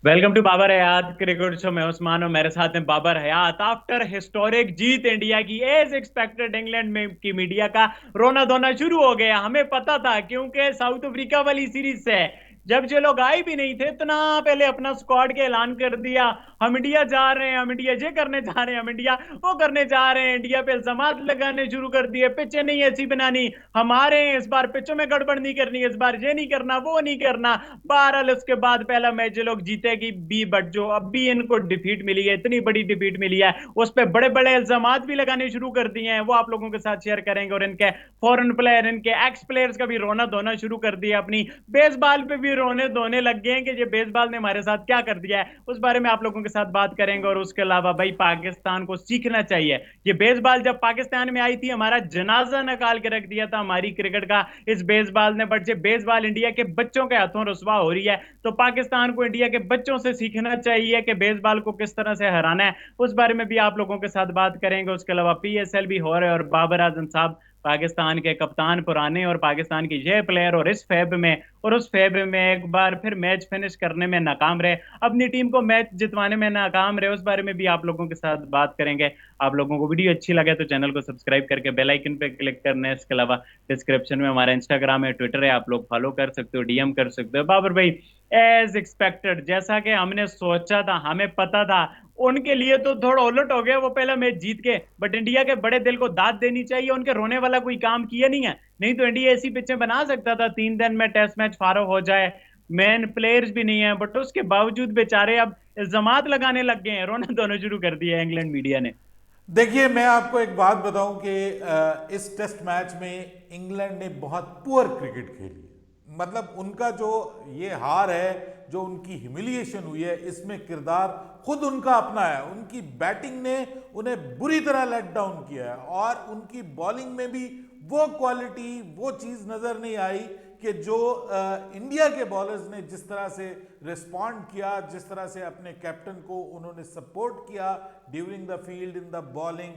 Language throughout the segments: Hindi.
Welcome to Babar Hayat cricket show में उस्मान और मेरे साथ में बाबर हयात। आफ्टर हिस्टोरिक जीत इंडिया की एज एक्सपेक्टेड इंग्लैंड में की मीडिया का रोना धोना शुरू हो गया। हमें पता था क्योंकि साउथ अफ्रीका वाली सीरीज से जब ये लोग आए भी नहीं थे इतना पहले अपना स्क्वाड के ऐलान कर दिया। हम इंडिया जा रहे हैं, हम इंडिया ये करने जा रहे हैं, हम इंडिया वो करने जा रहे हैं। इंडिया पे इल्जामात लगाने शुरू कर दिए, पिचें नहीं ऐसी बनानी, हमारे इस बार पिचों में गड़बड़ नहीं करनी, इस बार ये नहीं करना वो नहीं करना। बहरहाल उसके बाद पहला मैच जो लोग जीतेगी बी, बट जो अब भी इनको डिफीट मिली है, इतनी बड़ी डिफीट मिली है, उस पर बड़े बड़े इल्जाम भी लगाने शुरू कर दिए हैं। वो आप लोगों के साथ शेयर करेंगे। और इनके फॉरेन प्लेयर, इनके एक्स प्लेयर्स का भी रोना धोना शुरू कर दिया, अपनी बेसबॉल पे भी रोने धोने लग गए हैं कि ये बेसबॉल ने हमारे साथ क्या कर दिया है, उस बारे में आप लोगों के साथ बात करेंगे। और उसके अलावा भाई पाकिस्तान को सीखना चाहिए। ये बेसबॉल जब पाकिस्तान में आई थी हमारा जनाजा निकाल के रख दिया था हमारी क्रिकेट का इस बेसबॉल ने, बट ये बेसबॉल इंडिया के बच्चों के हाथों रुसवा हो रही है। तो पाकिस्तान को इंडिया के बच्चों से सीखना चाहिए कि बेसबॉल को किस तरह से हराना है, उस बारे में भी आप लोगों के साथ बात करेंगे। उसके अलावा पीएसएल भी हो रहे हैं और बाबर आजम साहब पाकिस्तान के कप्तान पुराने और पाकिस्तान के ये प्लेयर, और इस फैब में और उस फैब में एक बार फिर मैच फिनिश करने में नाकाम रहे, अपनी टीम को मैच जितवाने में नाकाम रहे, उस बारे में भी आप लोगों के साथ बात करेंगे। आप लोगों को वीडियो अच्छी लगे तो चैनल को सब्सक्राइब करके बेल आइकन पे क्लिक करना है। इसके अलावा डिस्क्रिप्शन में हमारा इंस्टाग्राम है, ट्विटर है, आप लोग फॉलो कर सकते हो, डीएम कर सकते हो। बाबर भाई, एज एक्सपेक्टेड जैसा कि हमने सोचा था, हमें पता था, उनके लिए तो थोड़ा उलट हो गया वो पहला मैच जीत के, बट इंडिया के बड़े दिल को दाद देनी चाहिए, उनके रोने वाला कोई काम किया नहीं है। नहीं तो इंडिया ऐसी पिचें बना सकता था 3 दिन में टेस्ट मैच फारो हो जाए, मेन प्लेयर्स भी नहीं है, बट उसके बावजूद बेचारे अब इल्जामात लगाने लग गए हैं, रोना धोना शुरू कर दिया है इंग्लैंड मीडिया ने। देखिए, मैं आपको एक बात बताऊं कि इस टेस्ट मैच में इंग्लैंड ने बहुत पुअर क्रिकेट खेली। मतलब उनका जो ये हार है, जो उनकी ह्यूमिलिएशन हुई है, इसमें किरदार खुद उनका अपना है। उनकी बैटिंग ने उन्हें बुरी तरह लेट डाउन किया है और उनकी बॉलिंग में भी वो क्वालिटी, वो चीज़ नज़र नहीं आई कि जो इंडिया के बॉलर्स ने जिस तरह से रिस्पॉन्ड किया, जिस तरह से अपने कैप्टन को उन्होंने सपोर्ट किया during the field in the bowling,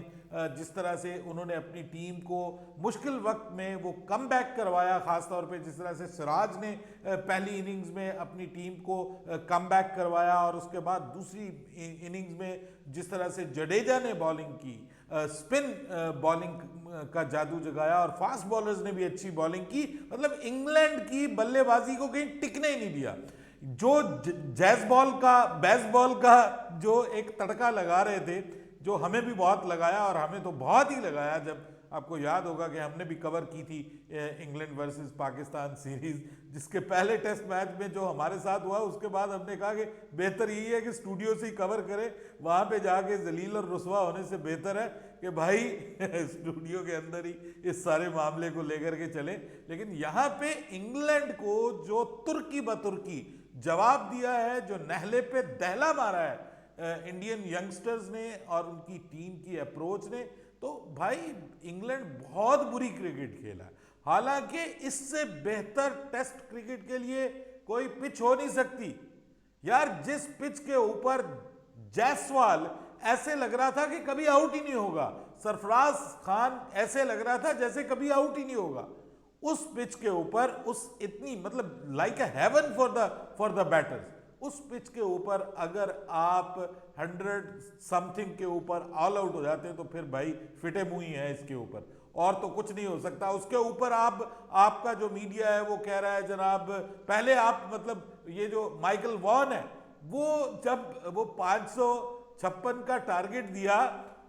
जिस तरह से उन्होंने अपनी टीम को मुश्किल वक्त में वो कम बैक करवाया, ख़ासतौर पे जिस तरह से सिराज ने पहली इनिंग्स में अपनी टीम को कम बैक करवाया और उसके बाद दूसरी इनिंग्स में जिस तरह से जडेजा ने बॉलिंग की, स्पिन बॉलिंग का जादू जगाया और फास्ट बॉलर्स ने भी अच्छी बॉलिंग की। मतलब इंग्लैंड की बल्लेबाजी को कहीं टिकने ही नहीं दिया। जो जैज बॉल का, बेस बॉल का जो एक तड़का लगा रहे थे, जो हमें भी बहुत लगाया और हमें तो बहुत ही लगाया। जब आपको याद होगा कि हमने भी कवर की थी इंग्लैंड वर्सेस पाकिस्तान सीरीज, जिसके पहले टेस्ट मैच में जो हमारे साथ हुआ, उसके बाद हमने कहा कि बेहतर यही है कि स्टूडियो से ही कवर करें, वहां पे जाके जलील और रुसवा होने से बेहतर है कि भाई स्टूडियो के अंदर ही इस सारे मामले को लेकर के चले। लेकिन यहाँ पे इंग्लैंड को जो तुर्की बतुर्की जवाब दिया है, जो नहले पे दहला मारा है इंडियन यंगस्टर्स ने और उनकी टीम की अप्रोच ने, तो भाई इंग्लैंड बहुत बुरी क्रिकेट खेला। हालांकि इससे बेहतर टेस्ट क्रिकेट के लिए कोई पिच हो नहीं सकती यार। जिस पिच के ऊपर जायसवाल ऐसे लग रहा था कि कभी आउट ही नहीं होगा, सरफराज खान ऐसे लग रहा था जैसे कभी आउट ही नहीं होगा, उस पिच के ऊपर, उस इतनी मतलब like a heaven for the batters, उस पिच के ऊपर अगर आप 100 समथिंग के ऊपर ऑल आउट हो जाते हैं तो फिर भाई फिटे मुंह ही है इसके ऊपर, और तो कुछ नहीं हो सकता। उसके ऊपर आपका जो मीडिया है वो कह रहा है जनाब, पहले आप मतलब ये जो माइकल वॉन है, वो जब वो 556 का टारगेट दिया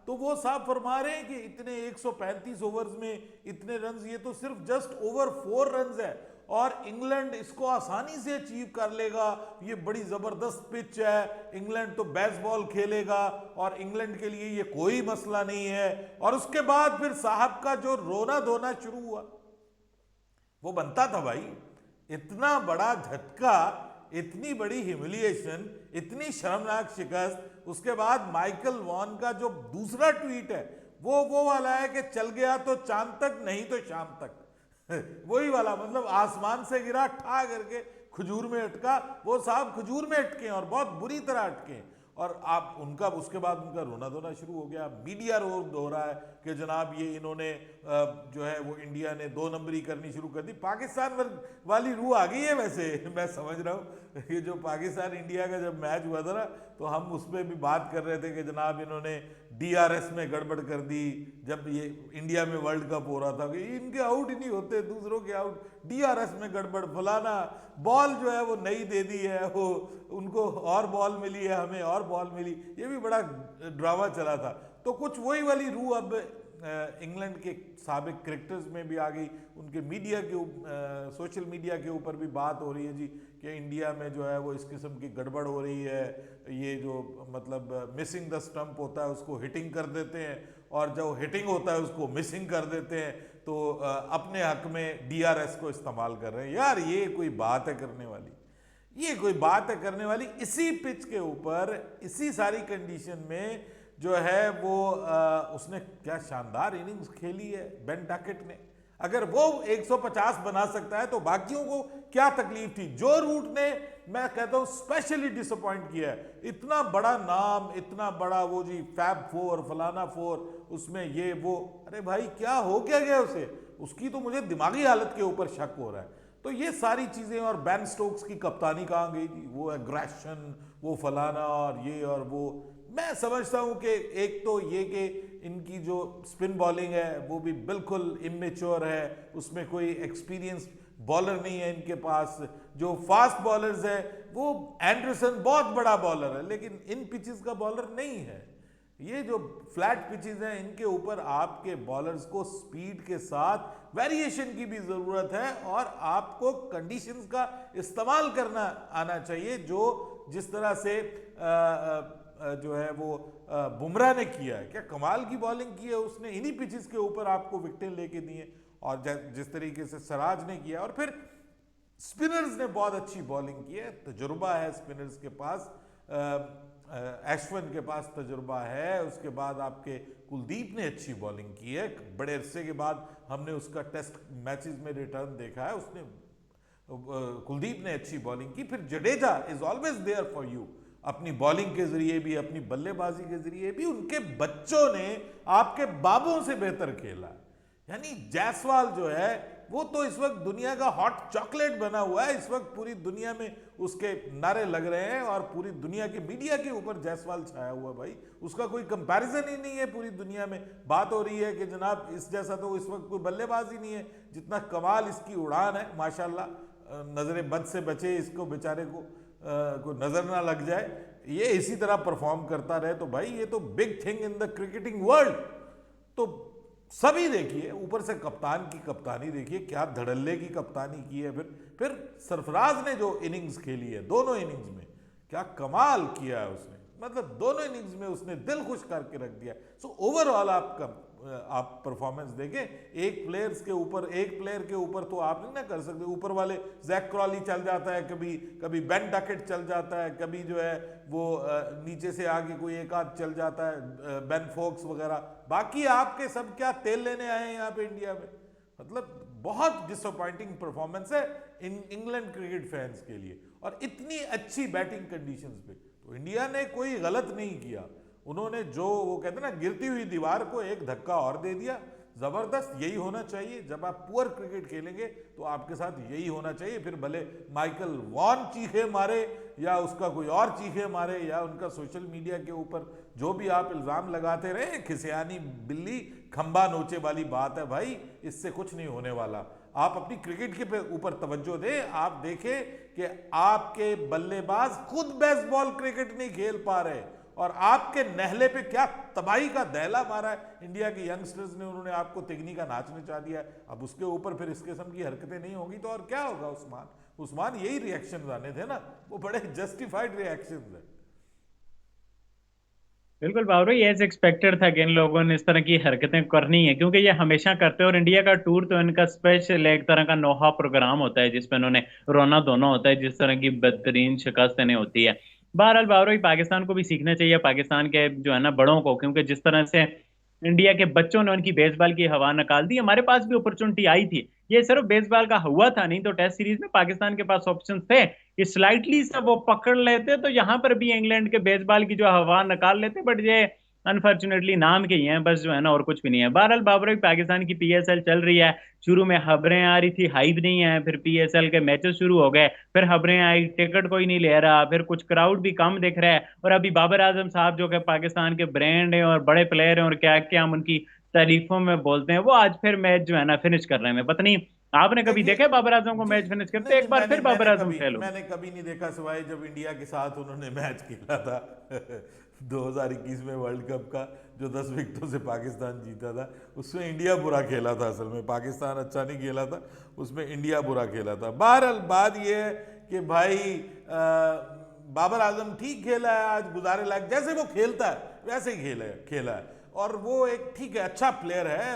तो वो साफ फरमा रहे हैं कि इतने 135 ओवर्स में इतने रन्स, ये तो सिर्फ जस्ट ओवर 4 रन्स है और इंग्लैंड इसको आसानी से अचीव कर लेगा। ये बड़ी जबरदस्त पिच है, इंग्लैंड तो बेसबॉल खेलेगा और इंग्लैंड के लिए ये कोई मसला नहीं है। और उसके बाद फिर साहब का जो रोना धोना शुरू हुआ, वो बनता था भाई। इतना बड़ा झटका, इतनी बड़ी ह्यूमिलिएशन, इतनी शर्मनाक शिकस्त, उसके बाद माइकल वॉन का जो दूसरा ट्वीट है वो वाला है कि चल गया तो चांद तक, नहीं तो शाम तक। वही वाला, मतलब आसमान से गिरा ठा करके खजूर में अटका। वो साहब खजूर में अटके और बहुत बुरी तरह अटके। और आप उनका उसके बाद उनका रोना धोना शुरू हो गया, मीडिया रो हो रहा है कि जनाब ये इन्होंने जो है वो इंडिया ने 2 नंबरी करनी शुरू कर दी। पाकिस्तान वाली रूह आ गई है वैसे मैं समझ रहा हूँ। ये जो पाकिस्तान इंडिया का जब मैच हुआ था ना, तो हम उसमें भी बात कर रहे थे कि जनाब इन्होंने DRS में गड़बड़ कर दी जब ये इंडिया में वर्ल्ड कप हो रहा था कि इनके आउट ही नहीं होते, दूसरों के आउट, DRS में गड़बड़, फलाना बॉल जो है वो नई दे दी है, वो उनको और बॉल मिली है, हमें और बॉल मिली, ये भी बड़ा ड्रामा चला था। तो कुछ वही वाली रूह अब इंग्लैंड के साबिक क्रिकेटर्स में भी आ गई, उनके मीडिया के सोशल मीडिया के ऊपर भी बात हो रही है जी कि इंडिया में जो है वो इस किस्म की गड़बड़ हो रही है, ये जो मतलब मिसिंग द स्टंप होता है उसको हिटिंग कर देते हैं, और जो हिटिंग होता है उसको मिसिंग कर देते हैं, तो अपने हक में DRS को इस्तेमाल कर रहे हैं। यार ये कोई बात है करने वाली, ये कोई बात है करने वाली? इसी पिच के ऊपर इसी सारी कंडीशन में जो है वो उसने क्या शानदार इनिंग्स खेली है बेन डकेट ने। अगर वो 150 बना सकता है तो बाकियों को क्या तकलीफ थी? जो रूट ने, मैं कहता हूं, स्पेशली डिसअपॉइंट किया है। इतना बड़ा नाम, इतना बड़ा वो जी फैब 4 फलाना 4, उसमें ये वो, अरे भाई क्या हो क्या गया उसे? उसकी तो मुझे दिमागी हालत के ऊपर शक हो रहा है। तो ये सारी चीजें, और बेन स्टोक्स की कप्तानी कहाँ गई जी? वो एग्रेशन, वो फलाना और ये और वो। मैं समझता हूं कि एक तो ये कि इनकी जो स्पिन बॉलिंग है वो भी बिल्कुल इमेच्योर है, उसमें कोई एक्सपीरियंस बॉलर नहीं है इनके पास। जो फास्ट बॉलर्स है वो एंडरसन बहुत बड़ा बॉलर है, लेकिन इन पिचेस का बॉलर नहीं है। ये जो फ्लैट पिचेस हैं इनके ऊपर आपके बॉलर्स को स्पीड के साथ वेरिएशन की भी जरूरत है, और आपको कंडीशंस का इस्तेमाल करना आना चाहिए, जो जिस तरह से जो है वो बुमराह ने किया है। क्या कमाल की बॉलिंग की है उसने, इन्हीं पिचेस के ऊपर आपको विकेटें लेके दी हैं, और जिस तरीके से सिराज ने किया, और फिर स्पिनर्स ने बहुत अच्छी बॉलिंग की है, तजुर्बा है स्पिनर्स के पास, अश्विन के पास तजुर्बा है, उसके बाद आपके कुलदीप ने अच्छी बॉलिंग की है, बड़े अरसे के बाद हमने उसका टेस्ट मैचेस में रिटर्न देखा है, उसने कुलदीप ने अच्छी बॉलिंग की। फिर Jadeja is always there for you, अपनी बॉलिंग के जरिए भी, अपनी बल्लेबाजी के जरिए भी। उनके बच्चों ने आपके बाबों से बेहतर खेला, यानी जायसवाल जो है वो तो इस वक्त दुनिया का हॉट चॉकलेट बना हुआ है, इस वक्त पूरी दुनिया में उसके नारे लग रहे हैं, और पूरी दुनिया के मीडिया के ऊपर जायसवाल छाया हुआ है। भाई उसका कोई कंपैरिजन ही नहीं है पूरी दुनिया में। बात हो रही है कि जनाब इस जैसा तो इस वक्त कोई बल्लेबाज ही नहीं है, जितना कमाल इसकी उड़ान है माशाल्लाह। नजरे बद से बचे इसको बेचारे को, कोई नजर ना लग जाए, ये इसी तरह परफॉर्म करता रहे तो भाई ये तो big thing in the cricketing world. तो सभी देखिए, ऊपर से कप्तान की कप्तानी देखिए, क्या धड़ल्ले की कप्तानी की है। फिर सरफराज ने जो इनिंग्स खेली है, दोनों इनिंग्स में क्या कमाल किया है उसने, मतलब दोनों इनिंग्स में उसने दिल खुश करके रख दिया। सो ओवरऑल आप परफॉर्मेंस देखें, एक प्लेयर के ऊपर तो आप नहीं ना कर सकते। ऊपर वाले जैक क्रॉली चल जाता है, कभी बेन डकेट चल जाता है, कभी जो है वो नीचे से आगे कोई एक आध चल जाता है, बेन फोक्स वगैरह। बाकी आपके सब क्या तेल लेने आए हैं यहाँ पे इंडिया में? मतलब बहुत डिसअपॉइंटिंग परफॉर्मेंस है इंग्लैंड क्रिकेट फैंस के लिए, और इतनी अच्छी बैटिंग कंडीशंस पे। तो इंडिया ने कोई गलत नहीं किया, उन्होंने जो वो कहते हैं ना, गिरती हुई दीवार को एक धक्का और दे दिया। जबरदस्त, यही होना चाहिए। जब आप पुअर क्रिकेट खेलेंगे तो आपके साथ यही होना चाहिए। फिर भले माइकल वॉन चीखे मारे या उसका कोई और चीखे मारे, या उनका सोशल मीडिया के ऊपर जो भी आप इल्जाम लगाते रहे, खिसियानी बिल्ली खंबा नोचे वाली बात है भाई, इससे कुछ नहीं होने वाला। आप अपनी क्रिकेट के ऊपर तवज्जो दें। आप देखें कि आपके बल्लेबाज खुद बेसबॉल क्रिकेट नहीं खेल पा रहे, और आपके नहले पे क्या तबाही का दहला मारा है इंडिया के यंगस्टर्स ने। उन्होंने आपको तिगनी का नाच नचा दिया है। अब उसके ऊपर फिर इस किस्म की हरकतें नहीं होंगी तो और क्या होगा? उस्मान यही रिएक्शन आने थे ना, वो बड़े जस्टिफाइड रिएक्शन है। बिल्कुल बाबरू, ये एज एक्सपेक्टेड था कि इन लोगों ने इस तरह की हरकतें करनी है, क्योंकि ये हमेशा करते हैं। और इंडिया का टूर तो इनका स्पेशल एक तरह का नोहा प्रोग्राम होता है, जिसमें इन्होंने रोना धोना होता है, जिस तरह की बदतरीन शिकस्त इन्हें होती है। बहरहाल बाबरू, पाकिस्तान को भी सीखना चाहिए, पाकिस्तान के जो है ना बड़ों को, क्योंकि जिस तरह से इंडिया के बच्चों ने उनकी बेसबॉल की हवा निकाल दी। हमारे पास भी अपॉर्चुनिटी आई थी ये सिर्फ बेसबॉल का हुआ था, नहीं तो टेस्ट सीरीज में पाकिस्तान के पास ऑप्शन थे कि स्लाइटली सा वो पकड़ लेते तो यहाँ पर भी इंग्लैंड के बेसबॉल की जो हवा निकाल लेते, बट ये अनफॉर्चुनेटली नाम के ही हैं बस, जो है ना, और कुछ भी नहीं है। बहरहाल बाबर, पाकिस्तान की पीएसएल चल रही है। शुरू में खबरें आ रही थी हाइप नहीं है, फिर पीएसएल के मैचेस शुरू हो गए, फिर खबरें आई टिकट कोई नहीं ले रहा, फिर कुछ क्राउड भी कम दिख रहा है, और अभी बाबर आजम साहब जो कि पाकिस्तान के ब्रांड हैं और बड़े प्लेयर हैं और क्या क्या हम उनकी तारीफों में बोलते हैं, वो आज फिर मैच जो है ना फिनिश कर रहे हैं। मैं पता नहीं आपने कभी देखिए देखा बाबर आजम को जी, मैच फिनिश नहीं करते? नहीं, एक बार मैंने फिर बाबर मैंने आजम कभी फेल हो मैंने कभी नहीं देखा सिवाय जब इंडिया के साथ उन्होंने मैच खेला था 2021 में वर्ल्ड कप का, जो 10 विकेटों से पाकिस्तान जीता था। उसमें इंडिया बुरा खेला था, असल में पाकिस्तान अच्छा नहीं खेला था, उसमें इंडिया बुरा खेला था। बहरहाल बात यह है कि भाई बाबर आजम ठीक खेला है आज, गुजारे लायक, जैसे वो खेलता है वैसे ही खेला है। और वो एक ठीक है, अच्छा प्लेयर है,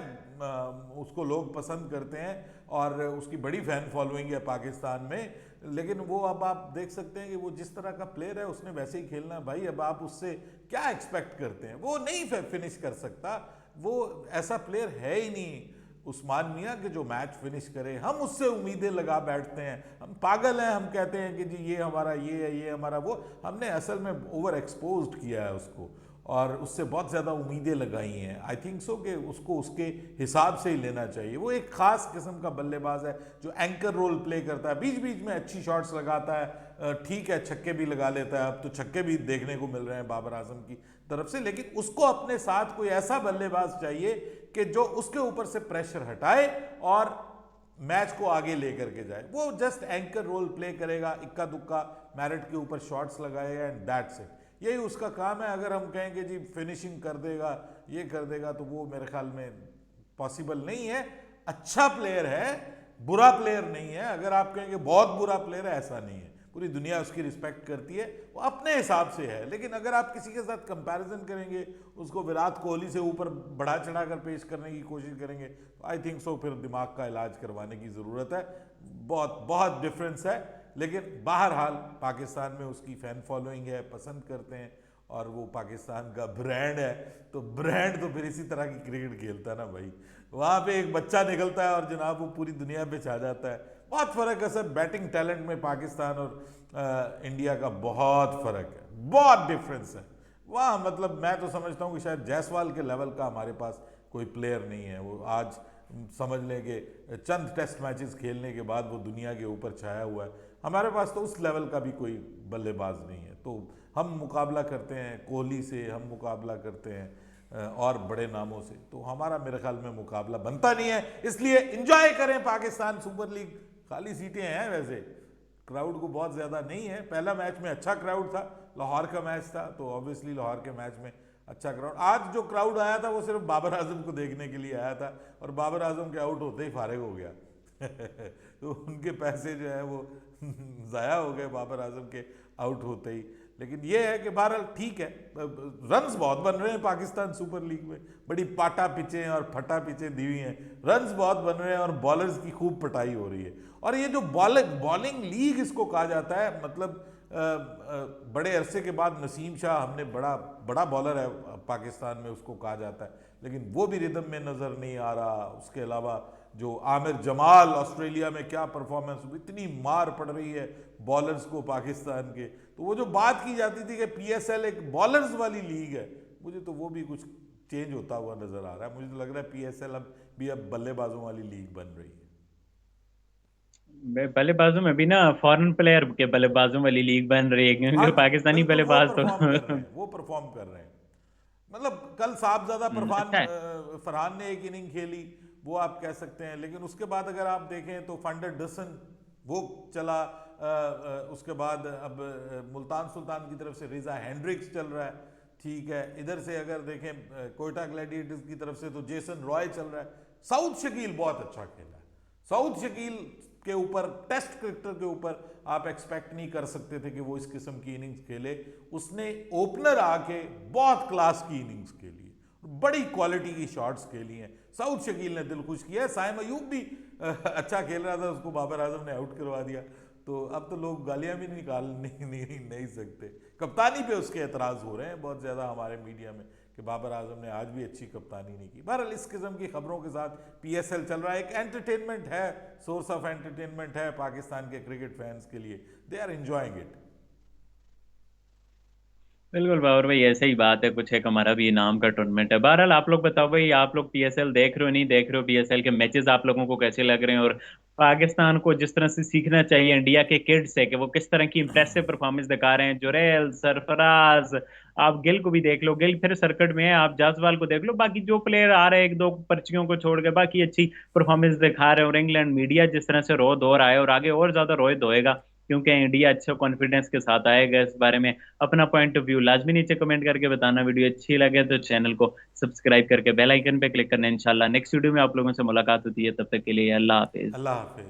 उसको लोग पसंद करते हैं और उसकी बड़ी फैन फॉलोइंग है पाकिस्तान में। लेकिन वो अब आप देख सकते हैं कि वो जिस तरह का प्लेयर है उसने वैसे ही खेलना है भाई। अब आप उससे क्या एक्सपेक्ट करते हैं? वो नहीं फिनिश कर सकता, वो ऐसा प्लेयर है ही नहीं उस्मान मियाँ के जो मैच फिनिश करे। हम उससे उम्मीदें लगा बैठते हैं, हम पागल हैं, हम कहते हैं कि जी ये हमारा ये है, ये हमारा वो। हमने असल में ओवर एक्सपोज्ड किया है उसको और उससे बहुत ज़्यादा उम्मीदें लगाई हैं। आई थिंक सो कि उसको उसके हिसाब से ही लेना चाहिए। वो एक ख़ास किस्म का बल्लेबाज है जो एंकर रोल प्ले करता है, बीच बीच में अच्छी शॉट्स लगाता है, ठीक है छक्के भी लगा लेता है। अब तो छक्के भी देखने को मिल रहे हैं बाबर आजम की तरफ से, लेकिन उसको अपने साथ कोई ऐसा बल्लेबाज चाहिए कि जो उसके ऊपर से प्रेशर हटाए और मैच को आगे लेकर के जाए। वो जस्ट एंकर रोल प्ले करेगा, इक्का दुक्का मैरिट के ऊपर शॉट्स लगाएगा एंड दैट्स इट, यही उसका काम है। अगर हम कहें कि जी फिनिशिंग कर देगा, ये कर देगा, तो वो मेरे ख्याल में पॉसिबल नहीं है। अच्छा प्लेयर है, बुरा प्लेयर नहीं है। अगर आप कहेंगे बहुत बुरा प्लेयर है, ऐसा नहीं है, पूरी दुनिया उसकी रिस्पेक्ट करती है, वो अपने हिसाब से है। लेकिन अगर आप किसी के साथ कंपैरिजन करेंगे, उसको विराट कोहली से ऊपर बढ़ा चढ़ा कर पेश करने की कोशिश करेंगे, तो आई थिंक सो फिर दिमाग का इलाज करवाने की ज़रूरत है। बहुत बहुत डिफरेंस है। लेकिन बहरहाल पाकिस्तान में उसकी फ़ैन फॉलोइंग है, पसंद करते हैं और वो पाकिस्तान का ब्रांड है। तो ब्रांड तो फिर इसी तरह की क्रिकेट खेलता है ना भाई। वहाँ पे एक बच्चा निकलता है और जनाब वो पूरी दुनिया पे छा जाता है। बहुत फ़र्क है सर, बैटिंग टैलेंट में पाकिस्तान और इंडिया का बहुत फ़र्क है, बहुत डिफरेंस है। वहाँ मतलब मैं तो समझता हूँ कि शायद जायसवाल के लेवल का हमारे पास कोई प्लेयर नहीं है। वो आज समझ लें कि चंद टेस्ट मैचेस खेलने के बाद वो दुनिया के ऊपर छाया हुआ है। हमारे पास तो उस लेवल का भी कोई बल्लेबाज नहीं है। तो हम मुकाबला करते हैं कोहली से, हम मुकाबला करते हैं और बड़े नामों से, तो हमारा मेरे ख्याल में मुकाबला बनता नहीं है। इसलिए एंजॉय करें पाकिस्तान सुपर लीग। खाली सीटें हैं, वैसे क्राउड को बहुत ज़्यादा नहीं है। पहला मैच में अच्छा क्राउड था, लाहौर का मैच था, तो ऑब्वियसली लाहौर के मैच में अच्छा क्राउड। आज जो क्राउड आया था वो सिर्फ बाबर आजम को देखने के लिए आया था और बाबर आजम के आउट होते ही फारिग हो गया तो उनके पैसे जो है वो ज़ाया हो गए बाबर आजम के आउट होते ही। लेकिन ये है कि बहरहाल ठीक है, रन्स बहुत बन रहे हैं पाकिस्तान सुपर लीग में, बड़ी पाटा पिचें और फटा पिचें दी हुई हैं, रन्स बहुत बन रहे हैं और बॉलर्स की खूब पिटाई हो रही है। और ये जो बॉलिंग लीग इसको कहा जाता है, मतलब बड़े अरसे के बाद नसीम शाह, हमने बड़ा बॉलर है पाकिस्तान में, उसको कहा जाता है, लेकिन वो भी रिदम में नज़र नहीं आ रहा। उसके अलावा जो आमिर जमाल, ऑस्ट्रेलिया में क्या परफॉर्मेंस, इतनी मार पड़ रही है बॉलर्स को पाकिस्तान के। तो वो जो बात की जाती थी कि पीएसएल एक बॉलर्स वाली लीग है, मुझे तो वो भी कुछ चेंज होता हुआ नजर आ रहा है। मुझे तो लग रहा है पीएसएल अब बल्लेबाजों वाली लीग बन रही है। बल्लेबाजों में भी ना फॉरेन प्लेयर के बल्लेबाजों वाली लीग बन रही है, हाँ क्योंकि जी, पाकिस्तानी बिल्कुल वो बल्लेबाज तो परफॉर्म कर रहे हैं, वो परफॉर्म कर रहे हैं। मतलब कल साहबजादा अच्छा है। फरहान ने एक इनिंग खेली, वो आप कह सकते हैं। लेकिन उसके बाद अगर आप देखें तो फंडर डसन वो चला, उसके बाद अब मुल्तान सुल्तान की तरफ से रिजा हैंड्रिक्स चल रहा है, ठीक है। इधर से अगर देखें कोयटा ग्लैडिएटर्स की तरफ से तो जेसन रॉय चल रहा है। साउथ शकील बहुत अच्छा खेला है। साउथ शकील के ऊपर, टेस्ट क्रिकेटर के ऊपर आप एक्सपेक्ट नहीं कर सकते थे कि वो इस किस्म की इनिंग्स खेले। उसने ओपनर आके बहुत क्लास की इनिंग्स खेली है, बड़ी क्वालिटी की शॉट्स खेली हैं। साउथ शकील ने दिल खुश किया है। साइम अयूब भी अच्छा खेल रहा था, उसको बाबर आजम ने आउट करवा दिया। तो अब तो लोग गालियां भी नहीं सकते। कप्तानी पे उसके एतराज़ हो रहे हैं बहुत ज़्यादा हमारे मीडिया में कि बाबर आजम ने आज भी अच्छी कप्तानी नहीं की। बहरहाल इस किस्म की खबरों के साथ पीएसएल चल रहा है, एक एंटरटेनमेंट है, सोर्स ऑफ एंटरटेनमेंट है पाकिस्तान के क्रिकेट फैंस के लिए, दे आर एंजॉयिंग इट। बिल्कुल बाबर भाई, ऐसे ही बात है, कुछ एक हमारा भी इनाम का टूर्नामेंट है। बहरहाल आप लोग बताओ भाई, आप लोग पीएसएल देख रहे हो नहीं देख रहे हो, पीएसएल के मैचेस आप लोगों को कैसे लग रहे हैं? और पाकिस्तान को जिस तरह से सीखना चाहिए इंडिया के किड्स है कि वो किस तरह की इंप्रेसिव परफॉर्मेंस दिखा रहे हैं, जुरेल, सरफराज, आप गिल को भी देख लो, गिल फिर सर्किट में है, आप जायसवाल को देख लो, बाकी जो प्लेयर आ रहे हैं एक दो पर्चियों को छोड़ के बाकी अच्छी परफॉर्मेंस दिखा रहे हैं। और इंग्लैंड मीडिया जिस तरह से रो धो रहा है और आगे और ज्यादा रोए धोएगा, क्योंकि इंडिया अच्छे कॉन्फिडेंस के साथ आएगा। इस बारे में अपना पॉइंट ऑफ व्यू लाजमी नीचे कमेंट करके बताना। वीडियो अच्छी लगे तो चैनल को सब्सक्राइब करके बेल आइकन पे क्लिक करना। इंशाल्लाह नेक्स्ट वीडियो में आप लोगों से मुलाकात होती है, तब तक के लिए अल्लाह हाफिज। अल्लाह हाफिज।